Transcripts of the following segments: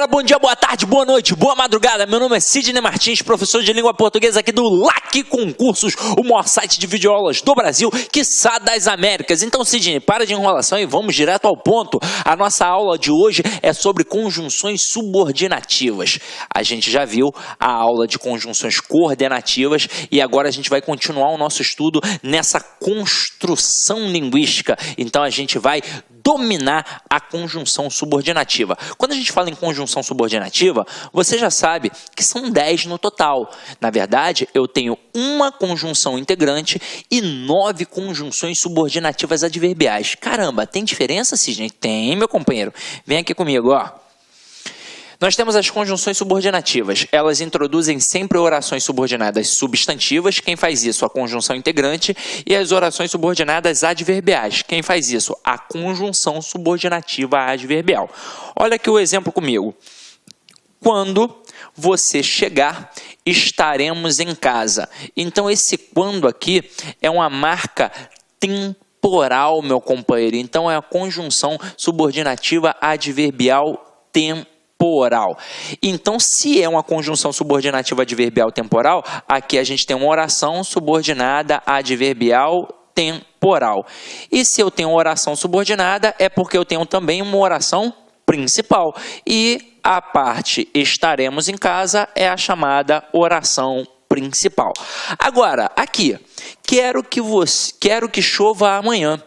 galera, bom dia, boa tarde, boa noite, boa madrugada. Meu nome é Sidney Martins, professor de língua portuguesa aqui do LAC Concursos, o maior site de videoaulas do Brasil, quiçá das Américas. Então, Sidney, para de enrolação e vamos direto ao ponto. A nossa aula de hoje é sobre conjunções subordinativas. A gente já viu a aula de conjunções coordenativas e agora a gente vai continuar o nosso estudo nessa construção linguística. Então, a gente vai dominar a conjunção subordinativa. Quando a gente fala em conjunção subordinativa, você já sabe que são 10 no total. Na verdade, eu tenho uma conjunção integrante e 9 conjunções subordinativas adverbiais. Caramba, tem diferença, Sidney? Tem, meu companheiro. Vem aqui comigo, ó. Nós temos as conjunções subordinativas. Elas introduzem sempre orações subordinadas substantivas. Quem faz isso? A conjunção integrante. E as orações subordinadas adverbiais. Quem faz isso? A conjunção subordinativa adverbial. Olha aqui o exemplo comigo. Quando você chegar, estaremos em casa. Então, esse quando aqui é uma marca temporal, meu companheiro. Então, é a conjunção subordinativa adverbial temporal. Então, se é uma conjunção subordinativa adverbial temporal, aqui a gente tem uma oração subordinada adverbial temporal. E se eu tenho uma oração subordinada, é porque eu tenho também uma oração principal. E a parte estaremos em casa é a chamada oração principal. Agora, aqui, quero que chova amanhã.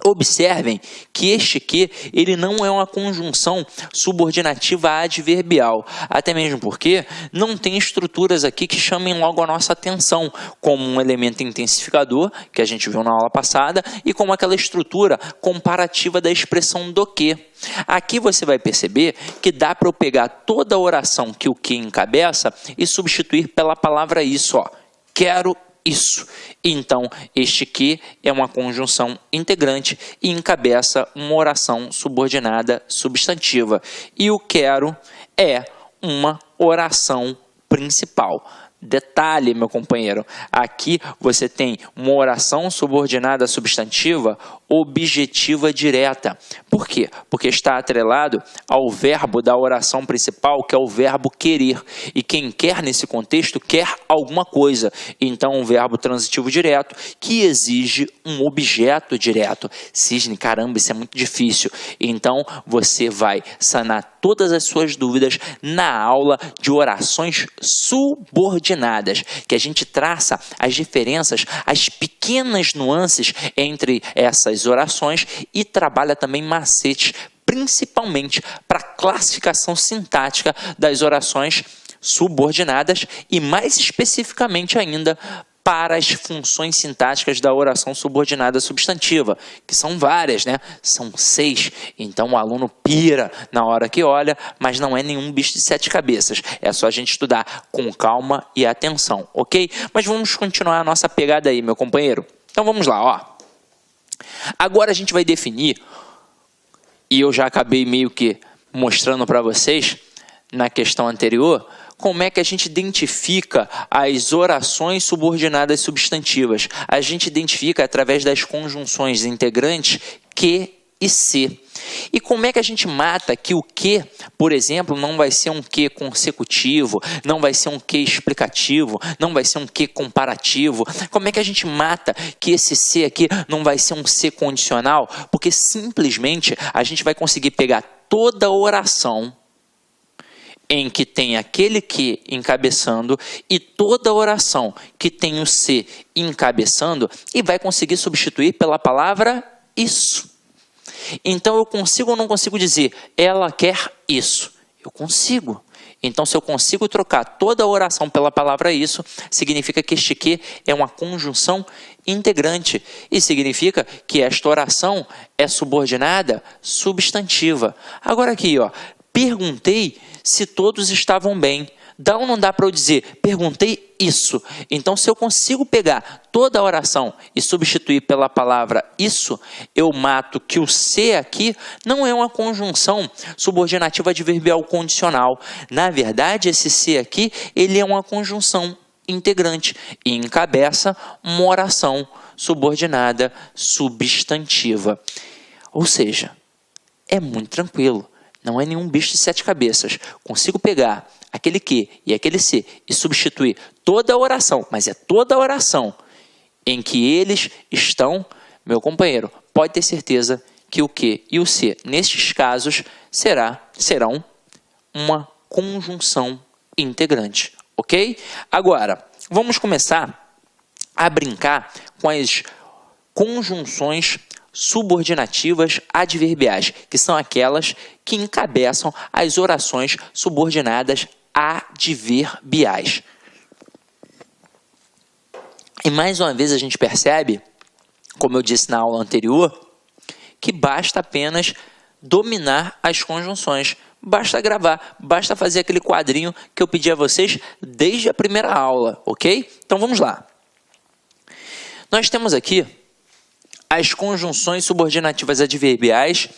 Observem que este que ele não é uma conjunção subordinativa adverbial, até mesmo porque não tem estruturas aqui que chamem logo a nossa atenção, como um elemento intensificador, que a gente viu na aula passada, e como aquela estrutura comparativa da expressão do que. Aqui você vai perceber que dá para eu pegar toda a oração que o que encabeça e substituir pela palavra isso, ó. Quero isso. Então, este que é uma conjunção integrante e encabeça uma oração subordinada substantiva. E o quero é uma oração principal. Detalhe, meu companheiro, aqui você tem uma oração subordinada substantiva objetiva direta. Por quê? Porque está atrelado ao verbo da oração principal, que é o verbo querer. E quem quer nesse contexto quer alguma coisa. Então, um verbo transitivo direto que exige um objeto direto. Sidney, caramba, isso é muito difícil. Então, você vai sanar todas as suas dúvidas na aula de orações subordinadas, que a gente traça as diferenças, as pequenas nuances entre essas orações e trabalha também macetes, principalmente para a classificação sintática das orações subordinadas e mais especificamente ainda para as funções sintáticas da oração subordinada substantiva, que são várias, né? São 6. Então o aluno pira na hora que olha, mas não é nenhum bicho de 7 cabeças. É só a gente estudar com calma e atenção, ok? Mas vamos continuar a nossa pegada aí, meu companheiro. Então vamos lá, ó. Agora a gente vai definir, e eu já acabei meio que mostrando para vocês na questão anterior, como é que a gente identifica as orações subordinadas substantivas. A gente identifica através das conjunções integrantes que e se. E como é que a gente mata que o que, por exemplo, não vai ser um que consecutivo, não vai ser um que explicativo, não vai ser um que comparativo? Como é que a gente mata que esse se aqui não vai ser um se condicional? Porque simplesmente a gente vai conseguir pegar toda a oração em que tem aquele que encabeçando e toda oração que tem o se encabeçando e vai conseguir substituir pela palavra isso. Então eu consigo ou não consigo dizer ela quer isso? Eu consigo. Então se eu consigo trocar toda a oração pela palavra isso, significa que este que é uma conjunção integrante e significa que esta oração é subordinada substantiva. Agora aqui, ó, perguntei se todos estavam bem. Dá ou não dá para eu dizer, perguntei isso. Então, se eu consigo pegar toda a oração e substituir pela palavra isso, eu mato que o se aqui não é uma conjunção subordinativa adverbial condicional. Na verdade, esse se aqui, ele é uma conjunção integrante e encabeça uma oração subordinada substantiva. Ou seja, é muito tranquilo. não é nenhum bicho de 7 cabeças. Consigo pegar aquele que e aquele se e substituir toda a oração, mas é toda a oração em que eles estão, meu companheiro, pode ter certeza que o que e o se, nestes casos, serão uma conjunção integrante, ok? Agora, vamos começar a brincar com as conjunções subordinativas adverbiais, que são aquelas que encabeçam as orações subordinadas adverbiais. E mais uma vez a gente percebe, como eu disse na aula anterior, que basta apenas dominar as conjunções. Basta gravar, basta fazer aquele quadrinho que eu pedi a vocês desde a primeira aula, ok? Então vamos lá. Nós temos aqui as conjunções subordinativas adverbiais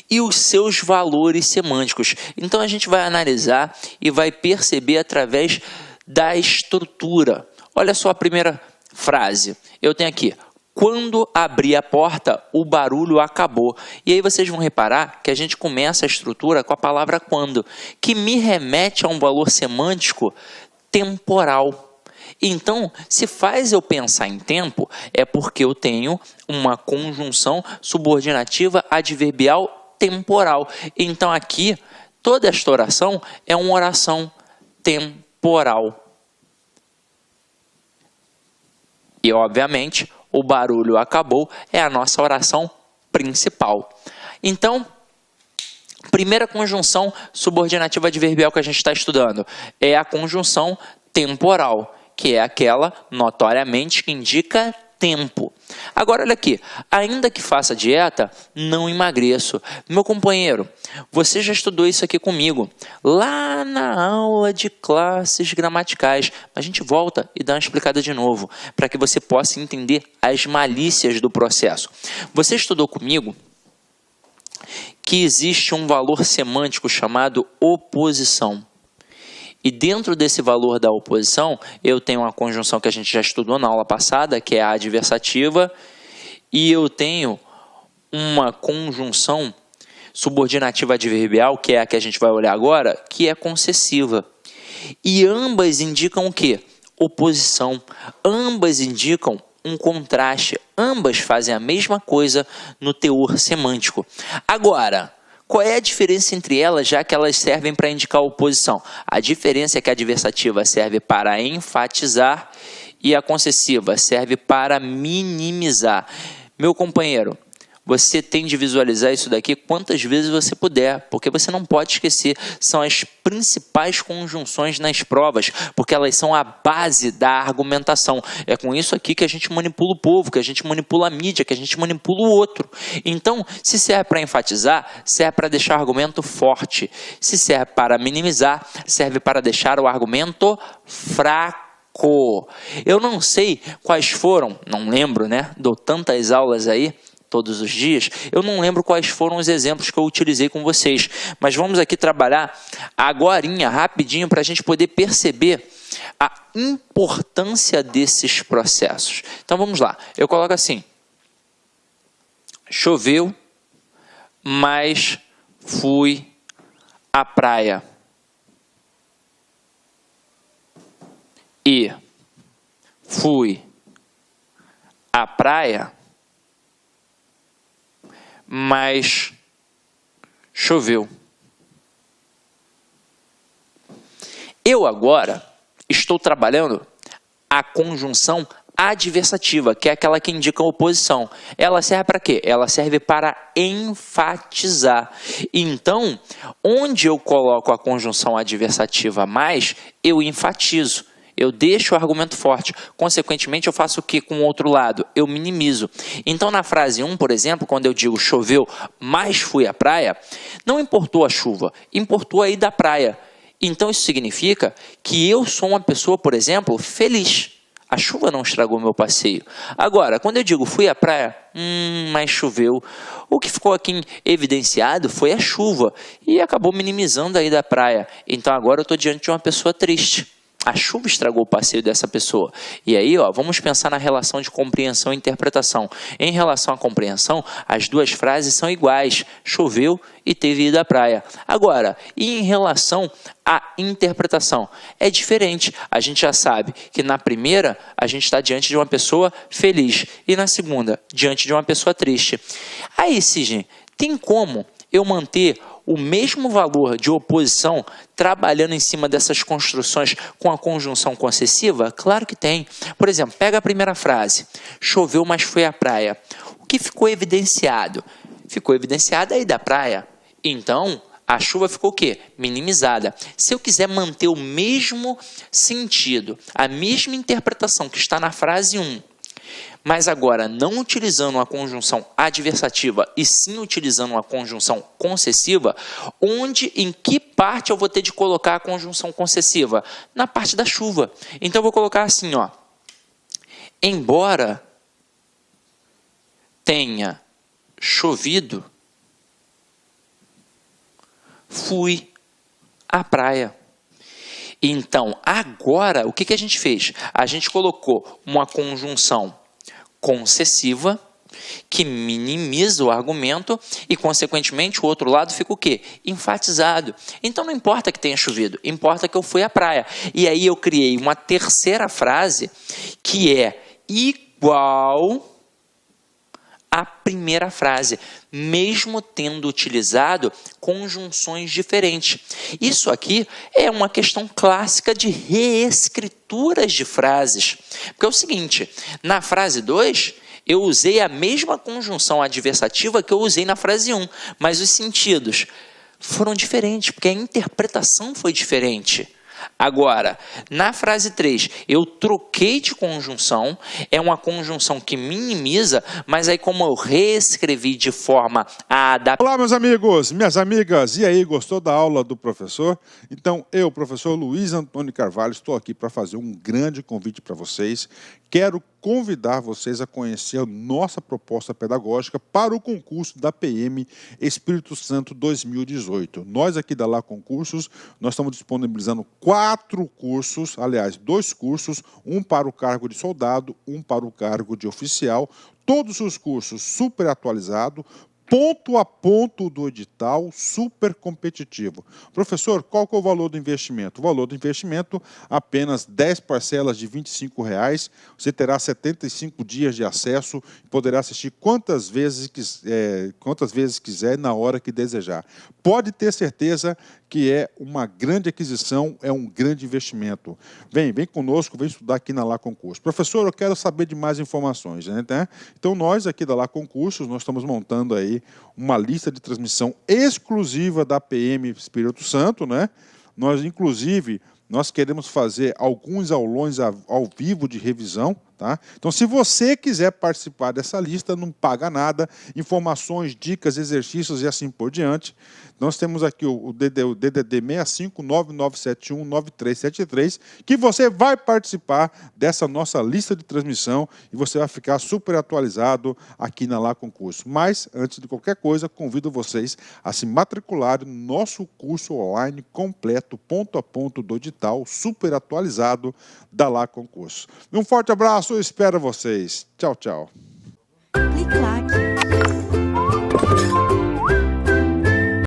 e os seus valores semânticos. Então a gente vai analisar e vai perceber através da estrutura. Olha só a primeira frase. Eu tenho aqui: quando abri a porta, o barulho acabou. E aí vocês vão reparar que a gente começa a estrutura com a palavra quando, que me remete a um valor semântico temporal. Então, se faz eu pensar em tempo, é porque eu tenho uma conjunção subordinativa adverbial temporal. Então, aqui, toda esta oração é uma oração temporal. E, obviamente, o barulho acabou é a nossa oração principal. Então, primeira conjunção subordinativa adverbial que a gente está estudando é a conjunção temporal, que é aquela, notoriamente, que indica tempo. Agora, olha aqui. Ainda que faça dieta, não emagreço. Meu companheiro, você já estudou isso aqui comigo, lá na aula de classes gramaticais. A gente volta e dá uma explicada de novo, para que você possa entender as malícias do processo. Você estudou comigo que existe um valor semântico chamado oposição. E dentro desse valor da oposição, eu tenho uma conjunção que a gente já estudou na aula passada, que é a adversativa, e eu tenho uma conjunção subordinativa adverbial, que é a que a gente vai olhar agora, que é concessiva. E ambas indicam o quê? Oposição. Ambas indicam um contraste. Ambas fazem a mesma coisa no teor semântico. Agora, qual é a diferença entre elas, já que elas servem para indicar oposição? A diferença é que a adversativa serve para enfatizar e a concessiva serve para minimizar. Meu companheiro, você tem de visualizar isso daqui quantas vezes você puder, porque você não pode esquecer, são as principais conjunções nas provas, porque elas são a base da argumentação. É com isso aqui que a gente manipula o povo, que a gente manipula a mídia, que a gente manipula o outro. Então, se serve para enfatizar, serve para deixar o argumento forte. Se serve para minimizar, serve para deixar o argumento fraco. Eu não sei quais foram, não lembro, né? Dou tantas aulas aí, todos os dias, eu não lembro quais foram os exemplos que eu utilizei com vocês, mas vamos aqui trabalhar agorinha, rapidinho, para a gente poder perceber a importância desses processos. Então vamos lá, eu coloco assim: choveu, mas fui à praia. E fui à praia, mas choveu. Eu agora estou trabalhando a conjunção adversativa, que é aquela que indica a oposição. Ela serve para quê? Ela serve para enfatizar. Então, onde eu coloco a conjunção adversativa mais, eu enfatizo. Eu deixo o argumento forte. Consequentemente, eu faço o que com o outro lado? Eu minimizo. Então, na frase 1, por exemplo, quando eu digo choveu, mas fui à praia, não importou a chuva, importou a ida à praia. Então, isso significa que eu sou uma pessoa, por exemplo, feliz. A chuva não estragou meu passeio. Agora, quando eu digo fui à praia, mas choveu, o que ficou aqui evidenciado foi a chuva e acabou minimizando a ida à praia. Então, agora eu estou diante de uma pessoa triste. A chuva estragou o passeio dessa pessoa. E aí, ó, vamos pensar na relação de compreensão e interpretação. Em relação à compreensão, as duas frases são iguais. Choveu e teve ido à praia. Agora, e em relação à interpretação? É diferente. A gente já sabe que na primeira, a gente está diante de uma pessoa feliz. E na segunda, diante de uma pessoa triste. Aí, Sidney, tem como eu manter o mesmo valor de oposição trabalhando em cima dessas construções com a conjunção concessiva? Claro que tem. Por exemplo, pega a primeira frase. Choveu, mas foi à praia. O que ficou evidenciado? Ficou evidenciado aí da praia. Então, a chuva ficou o quê? Minimizada. Se eu quiser manter o mesmo sentido, a mesma interpretação que está na frase 1, mas agora não utilizando uma conjunção adversativa e sim utilizando uma conjunção concessiva, em que parte eu vou ter de colocar a conjunção concessiva? Na parte da chuva. Então eu vou colocar assim, ó. Embora tenha chovido, fui à praia. Então, agora, o que a gente fez? A gente colocou uma conjunção concessiva, que minimiza o argumento e, consequentemente, o outro lado fica o quê? Enfatizado. Então, não importa que tenha chovido, importa que eu fui à praia. E aí eu criei uma terceira frase que é igual à primeira frase, mesmo tendo utilizado conjunções diferentes. Isso aqui é uma questão clássica de reescrituras de frases. Porque é o seguinte, na frase 2, eu usei a mesma conjunção adversativa que eu usei na frase 1, mas os sentidos foram diferentes, porque a interpretação foi diferente. Agora, na frase 3, eu troquei de conjunção, é uma conjunção que minimiza, mas aí como eu reescrevi de forma a adaptar... Olá, meus amigos, minhas amigas, e aí, gostou da aula do professor? Então, eu, professor Luiz Antônio Carvalho, estou aqui para fazer um grande convite para vocês. Quero convidar vocês a conhecer a nossa proposta pedagógica para o concurso da PM Espírito Santo 2018. Nós aqui da Lá Concursos, nós estamos disponibilizando 4 cursos, aliás, 2 cursos, um para o cargo de soldado, um para o cargo de oficial, todos os cursos super atualizados, ponto a ponto do edital, super competitivo. Professor, qual que é o valor do investimento? O valor do investimento, apenas 10 parcelas de R$ 25,00, você terá 75 dias de acesso e poderá assistir quantas vezes quiser, na hora que desejar. Pode ter certeza que é uma grande aquisição, é um grande investimento. Vem conosco, vem estudar aqui na Lá Concursos. Professor, eu quero saber de mais informações, né? Então, nós aqui da Lá Concursos, nós estamos montando aí uma lista de transmissão exclusiva da PM Espírito Santo, né? Inclusive, nós queremos fazer alguns aulões ao vivo de revisão, tá? Então, se você quiser participar dessa lista, não paga nada, informações, dicas, exercícios e assim por diante. Nós temos aqui o DDD 65997199373, que você vai participar dessa nossa lista de transmissão e você vai ficar super atualizado aqui na Lá Concurso. Mas, antes de qualquer coisa, convido vocês a se matricularem no nosso curso online completo, ponto a ponto do edital, super atualizado da Lá Concurso. Um forte abraço, eu espero vocês. Tchau, tchau. Clique Lá.